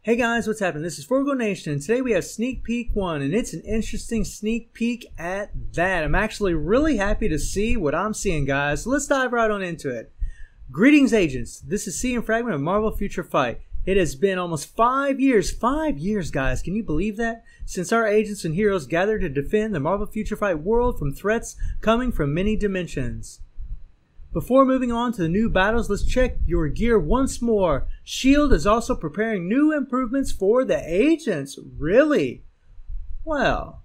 Hey guys, what's happening? This is Forgo Nation, and today we have Sneak Peek 1, and it's an interesting sneak peek at that. I'm actually really happy to see what I'm seeing, guys, so let's dive right on into it. Greetings, agents. This is C and Fragment of Marvel Future Fight. It has been almost 5 years, guys, can you believe that? Since our agents and heroes gathered to defend the Marvel Future Fight world from threats coming from many dimensions. Before moving on to the new battles, let's check your gear once more. S.H.I.E.L.D. is also preparing new improvements for the agents. Really? Well,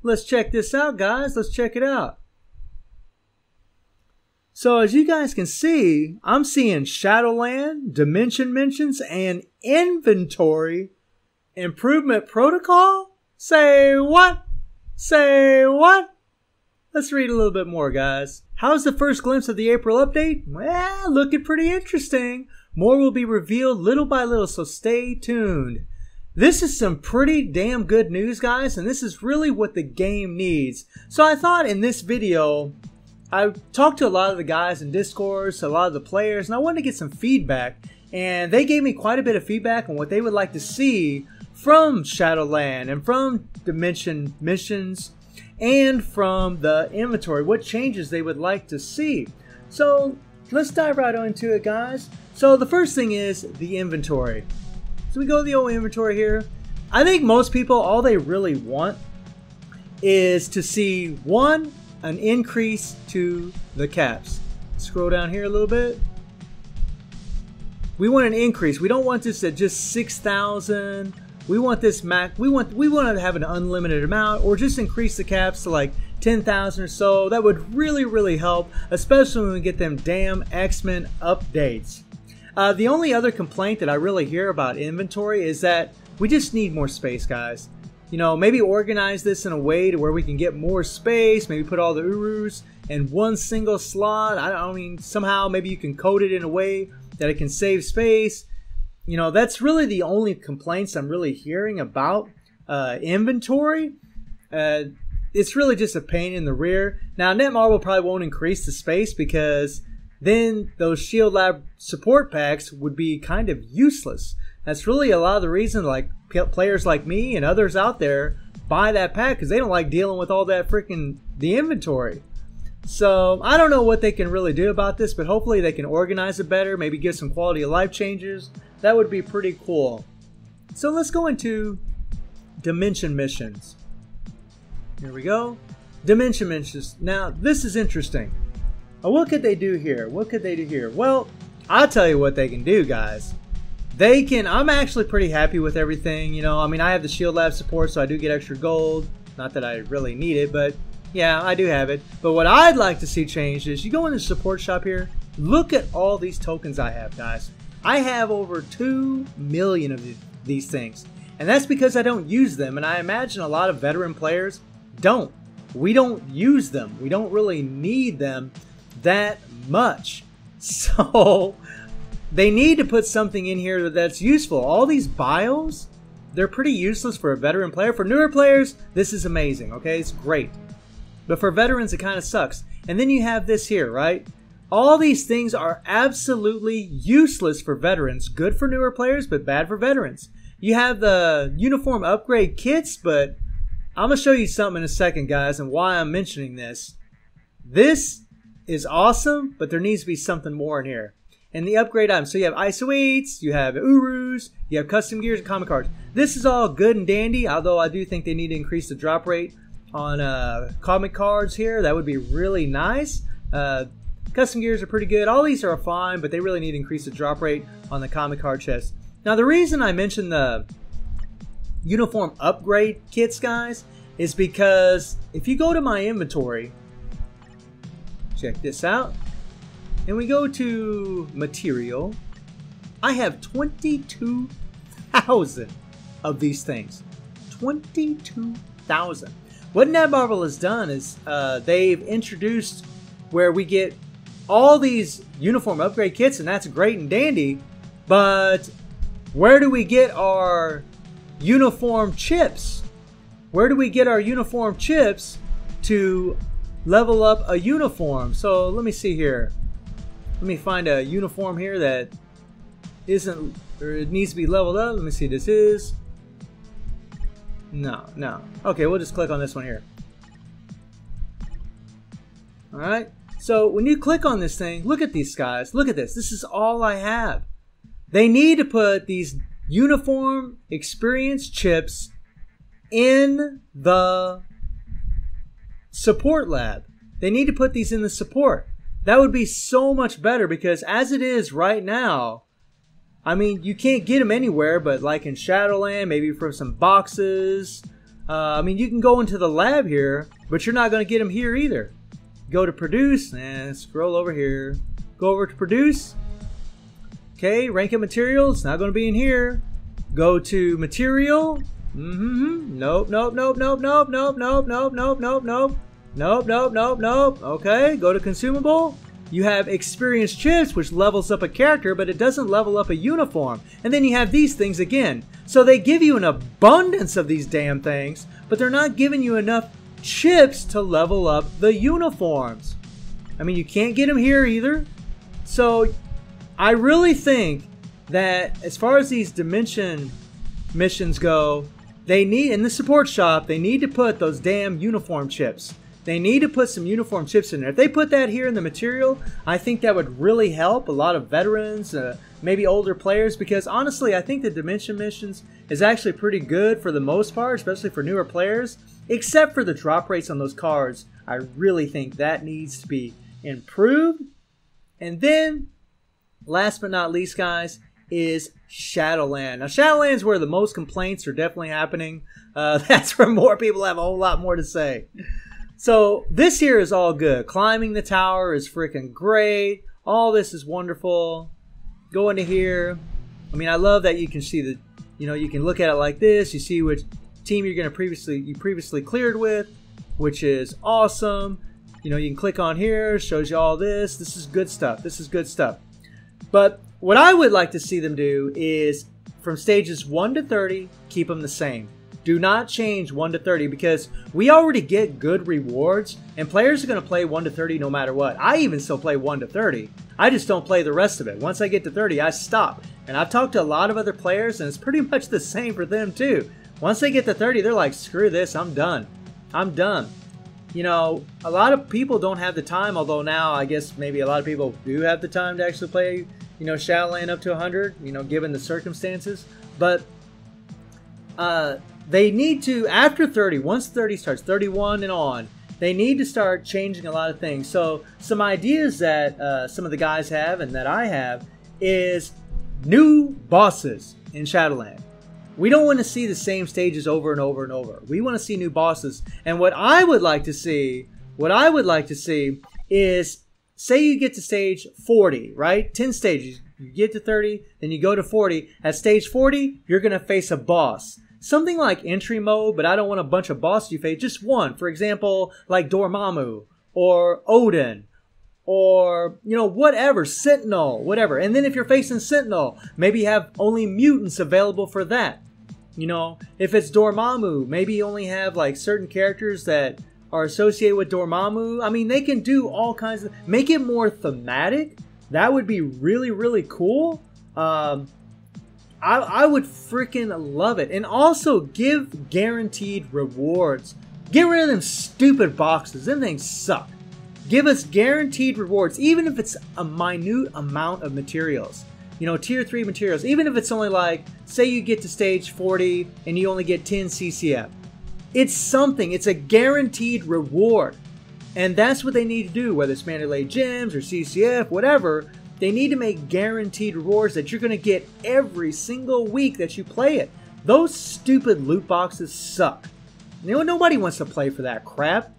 let's check this out, guys. Let's check it out. So as you guys can see, I'm seeing Shadowland, Dimension Mentions, and Inventory Improvement Protocol? Say what? Say what? Let's read a little bit more, guys. How's the first glimpse of the April update? Well, looking pretty interesting. More will be revealed little by little, so stay tuned. This is some pretty damn good news, guys, and this is really what the game needs. So I thought in this video, I talked to a lot of the guys in Discord, a lot of the players, and I wanted to get some feedback. And they gave me quite a bit of feedback on what they would like to see from Shadowland and from Dimension Missions and from the inventory, what changes they would like to see. So let's dive right into it, guys. So the first thing is the inventory. So we go to the old inventory here. I think most people, all they really want is to see one, an increase to the caps. Scroll down here a little bit. We want an increase. We don't want this at just 6,000. We want this max. We want to have an unlimited amount, or just increase the caps to like 10,000 or so. That would really help, especially when we get them damn X-Men updates. The only other complaint that I really hear about inventory is that we just need more space, guys. You know, maybe organize this in a way to where we can get more space. Maybe put all the Urus in one single slot. I mean, somehow maybe you can code it in a way that it can save space. You know, that's really the only complaints I'm really hearing about inventory. It's really just a pain in the rear. Now, Netmarble probably won't increase the space because then those Shield Lab support packs would be kind of useless. That's really a lot of the reason like players like me and others out there buy that pack, because they don't like dealing with all that freaking the inventory. So I don't know what they can really do about this, but hopefully they can organize it better, maybe give some quality of life changes. That would be pretty cool. So let's go into Dimension Missions. Here we go. Dimension Missions. Now this is interesting. What could they do here? What could they do here? Well, I'll tell you what they can do, guys. They can, I'm actually pretty happy with everything. You know, I mean, I have the Shield Lab support, so I do get extra gold. Not that I really need it, but yeah, I do have it. But what I'd like to see changed is, you go in the support shop here, look at all these tokens I have, guys. I have over 2 million of these things. And that's because I don't use them. And I imagine a lot of veteran players don't. We don't use them. We don't really need them that much. So they need to put something in here that's useful. All these bios, they're pretty useless for a veteran player. For newer players, this is amazing, okay? It's great. But for veterans, it kind of sucks. And then you have this here, right? All these things are absolutely useless for veterans. Good for newer players, but bad for veterans. You have the uniform upgrade kits, but I'm going to show you something in a second, guys, and why I'm mentioning this. This is awesome, but there needs to be something more in here. And the upgrade items. So you have ISO-8s, you have Urus, you have custom gears and comic cards. This is all good and dandy, although I do think they need to increase the drop rate on comic cards here. That would be really nice. Custom gears are pretty good. All these are fine, but they really need to increase the drop rate on the comic card chest. Now, the reason I mentioned the uniform upgrade kits, guys, is because if you go to my inventory, check this out, and we go to material, I have 22,000 of these things. 22,000. What Netmarble has done is they've introduced where we get all these uniform upgrade kits, and that's great and dandy, but where do we get our uniform chips? Where do we get our uniform chips to level up a uniform? So let me see here. Let me find a uniform here that isn't, or it needs to be leveled up. Let me see, this is. No, no. Okay, we'll just click on this one here. Alright, so when you click on this thing, look at these guys. Look at this. This is all I have. They need to put these uniform experience chips in the support lab. They need to put these in the support. That would be so much better, because as it is right now, I mean, you can't get them anywhere but like in Shadowland, maybe from some boxes. I mean, you can go into the lab here, but you're not going to get them here either. Go to produce and scroll over here. Go over to produce. Okay, rank of material. It's not going to be in here. Go to material. Nope, nope, nope, nope, nope, nope, nope, nope, nope, nope, nope. Nope, nope, nope, nope. Okay, go to consumable. You have experience chips, which levels up a character, but it doesn't level up a uniform. And then you have these things again. So they give you an abundance of these damn things, but they're not giving you enough chips to level up the uniforms. I mean, you can't get them here either. So I really think that as far as these Dimension missions go, they need, in the support shop, they need to put those damn uniform chips. They need to put some uniform chips in there. If they put that here in the material, I think that would really help a lot of veterans, maybe older players, because honestly, I think the Dimension missions is actually pretty good for the most part, especially for newer players, except for the drop rates on those cards. I really think that needs to be improved. And then, last but not least, guys, is Shadowland. Now, Shadowland is where the most complaints are definitely happening. That's where more people have a whole lot more to say. So this here is all good. Climbing the tower is freaking great. All this is wonderful. Go into here. I mean, I love that you can see the, you can look at it like this. You see which team you're going to previously cleared with, which is awesome. You can click on here. Shows you all this. This is good stuff. This is good stuff. But what I would like to see them do is from stages 1 to 30, keep them the same. Do not change 1 to 30, because we already get good rewards and players are going to play 1 to 30 no matter what. I even still play 1 to 30. I just don't play the rest of it. Once I get to 30, I stop. And I've talked to a lot of other players and it's pretty much the same for them too. Once they get to 30, they're like, screw this, I'm done. I'm done. A lot of people don't have the time, although now I guess maybe a lot of people do have the time to actually play, Shadowland up to 100, given the circumstances. But they need to, after 30, once 30 starts, 31 and on, they need to start changing a lot of things. So some ideas that some of the guys have and that I have is new bosses in Shadowland. We don't want to see the same stages over and over and over. We want to see new bosses. And what I would like to see is, say you get to stage 40, right? 10 stages. You get to 30, then you go to 40. At stage 40, you're going to face a boss. Something like entry mode, but I don't want a bunch of bosses you face. Just one. For example, like Dormammu or Odin or, whatever. Sentinel, whatever. And then if you're facing Sentinel, maybe you have only mutants available for that. If it's Dormammu, maybe you only have like certain characters that are associated with Dormammu. I mean, they can do all kinds of... Make it more thematic. That would be really, really cool. I would freaking love it. And also give guaranteed rewards. Get rid of them stupid boxes. Them things suck. Give us guaranteed rewards, even if it's a minute amount of materials. Tier 3 materials. Even if it's only like, say you get to stage 40 and you only get 10 CCF. It's something. It's a guaranteed reward. And that's what they need to do, whether it's Mandalay Gems or CCF, whatever. They need to make guaranteed rewards that you're going to get every single week that you play it. Those stupid loot boxes suck. Nobody wants to play for that crap.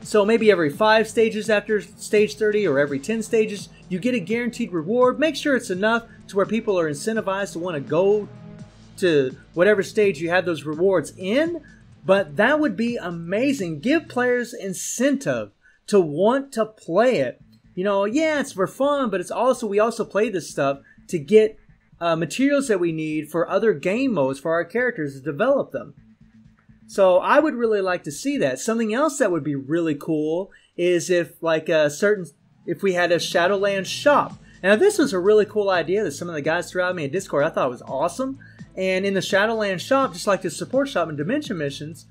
So maybe every 5 stages after stage 30 or every 10 stages, you get a guaranteed reward. Make sure it's enough to where people are incentivized to want to go to whatever stage you have those rewards in. But that would be amazing. Give players incentive to want to play it. Yeah, it's for fun, but it's also, we also play this stuff to get materials that we need for other game modes for our characters to develop them. So I would really like to see that. Something else that would be really cool is if like if we had a Shadowland shop. Now this was a really cool idea that some of the guys threw at me in Discord. I thought it was awesome. And in the Shadowlands shop, just like the support shop and Dimension missions,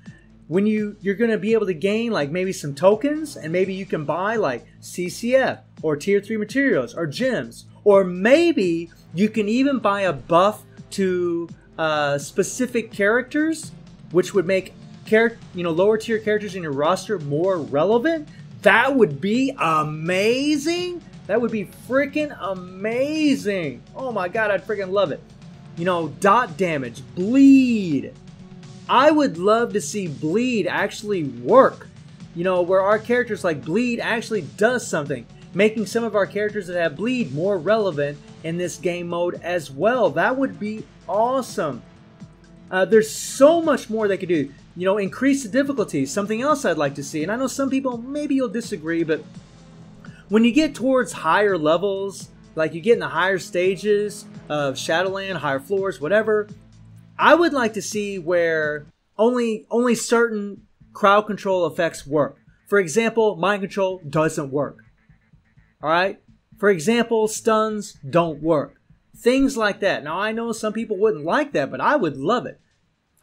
when you're going to be able to gain like maybe some tokens, and maybe you can buy like CCF or tier 3 materials or gems, or maybe you can even buy a buff to specific characters, which would make lower tier characters in your roster more relevant. That would be amazing. That would be freaking amazing. Oh my god, I'd freaking love it. You know, dot damage, bleed. I would love to see bleed actually work. You know, where our characters like bleed actually does something, making some of our characters that have bleed more relevant in this game mode as well. That would be awesome. There's so much more they could do. You know, increase the difficulty. Something else I'd like to see, and I know some people, maybe you'll disagree, but when you get towards higher levels, like you get in the higher stages of Shadowland, higher floors, whatever, I would like to see where only certain crowd control effects work. For example, mind control doesn't work. Alright? For example, stuns don't work. Things like that. Now, I know some people wouldn't like that, but I would love it.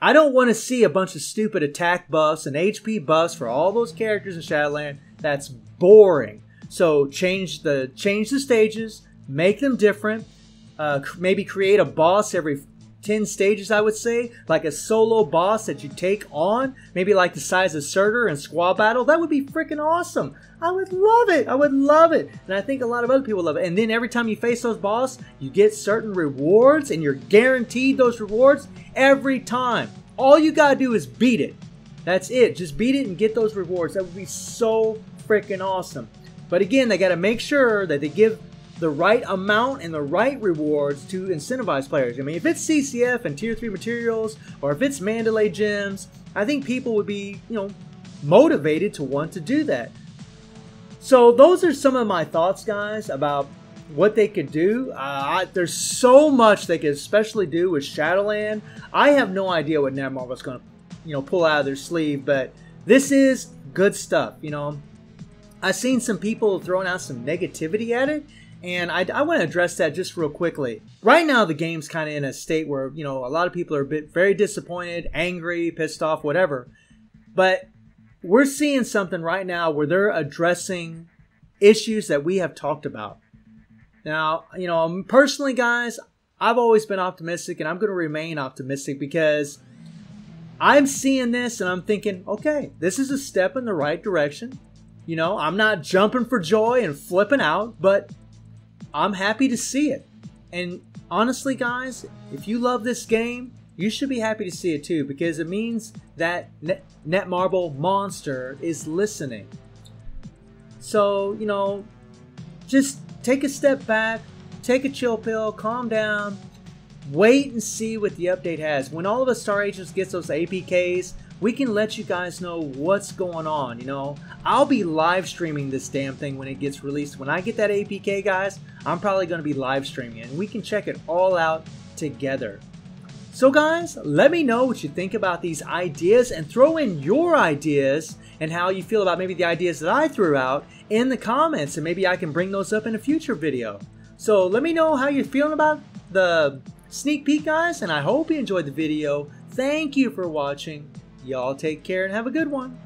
I don't want to see a bunch of stupid attack buffs and HP buffs for all those characters in Shadowland. That's boring. So change the stages, make them different, maybe create a boss every 10 stages, I would say, like a solo boss that you take on, maybe like the size of Surtur and Squall Battle. That would be freaking awesome. I would love it. I would love it. And I think a lot of other people love it. And then every time you face those boss, you get certain rewards, and you're guaranteed those rewards every time. All you gotta do is beat it. That's it. Just beat it and get those rewards. That would be so freaking awesome. But again, they gotta make sure that they give the right amount and the right rewards to incentivize players. I mean, if it's CCF and tier 3 materials, or if it's Mandalay gems, I think people would be, you know, motivated to want to do that. So those are some of my thoughts, guys, about what they could do. There's so much they could especially do with Shadowland. I have no idea what Netmarble is going to, you know, pull out of their sleeve, but this is good stuff. You know, I've seen some people throwing out some negativity at it, and I want to address that just real quickly. Right now, the game's kind of in a state where, you know, a lot of people are very disappointed, angry, pissed off, whatever. But we're seeing something right now where they're addressing issues that we have talked about. Now, you know, personally, guys, I've always been optimistic, and I'm going to remain optimistic because I'm seeing this and I'm thinking, okay, this is a step in the right direction. You know, I'm not jumping for joy and flipping out, but I'm happy to see it. And honestly, guys, if you love this game, you should be happy to see it too, because it means that Netmarble Monster is listening. So, you know, just take a step back, take a chill pill, calm down, wait and see what the update has. When all of us Star Agents gets those APKs, we can let you guys know what's going on, you know. I'll be live streaming this damn thing when it gets released. When I get that APK, guys, I'm probably going to be live streaming it, and we can check it all out together. So guys, let me know what you think about these ideas, and throw in your ideas and how you feel about maybe the ideas that I threw out in the comments, and maybe I can bring those up in a future video. So let me know how you're feeling about the sneak peek, guys, and I hope you enjoyed the video. Thank you for watching. Y'all take care and have a good one.